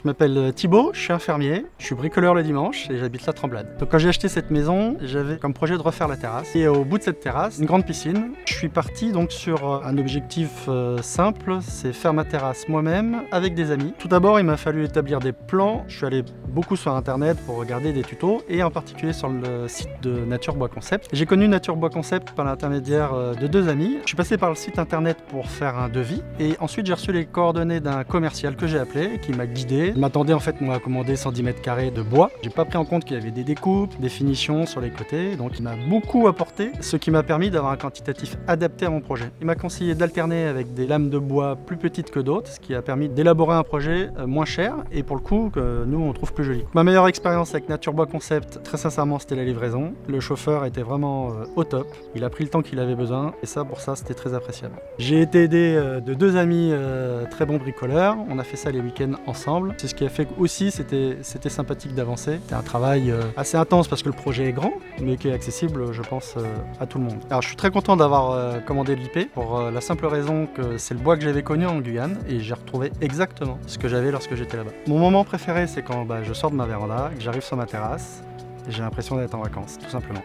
Je m'appelle Thibaut, je suis infirmier, je suis bricoleur le dimanche et j'habite la Tremblade. Donc quand j'ai acheté cette maison, j'avais comme projet de refaire la terrasse. Et au bout de cette terrasse, une grande piscine. Je suis parti donc sur un objectif simple, c'est faire ma terrasse moi-même avec des amis. Tout d'abord, il m'a fallu établir des plans. Je suis allé beaucoup sur internet pour regarder des tutos et en particulier sur le site de Nature Bois Concept. J'ai connu Nature Bois Concept par l'intermédiaire de deux amis. Je suis passé par le site internet pour faire un devis et ensuite j'ai reçu les coordonnées d'un commercial que j'ai appelé qui m'a guidé. Il m'attendait en fait moi à commander 110 mètres carrés de bois. J'ai pas pris en compte qu'il y avait des découpes, des finitions sur les côtés, donc il m'a beaucoup apporté, ce qui m'a permis d'avoir un quantitatif adapté à mon projet. Il m'a conseillé d'alterner avec des lames de bois plus petites que d'autres, ce qui a permis d'élaborer un projet moins cher et pour le coup que nous on trouve plus joli. Ma meilleure expérience avec Nature Bois Concept, très sincèrement, c'était la livraison. Le chauffeur était vraiment au top. Il a pris le temps qu'il avait besoin et ça, pour ça, c'était très appréciable. J'ai été aidé de deux amis très bons bricoleurs. On a fait ça les week-ends ensemble. C'est ce qui a fait aussi, c'était sympathique d'avancer. C'était un travail assez intense parce que le projet est grand, mais qui est accessible, je pense, à tout le monde. Alors, je suis très content d'avoir commandé de l'IP pour la simple raison que c'est le bois que j'avais connu en Guyane et j'ai retrouvé exactement ce que j'avais lorsque j'étais là-bas. Mon moment préféré, c'est quand je sors de ma véranda, que j'arrive sur ma terrasse et j'ai l'impression d'être en vacances, tout simplement.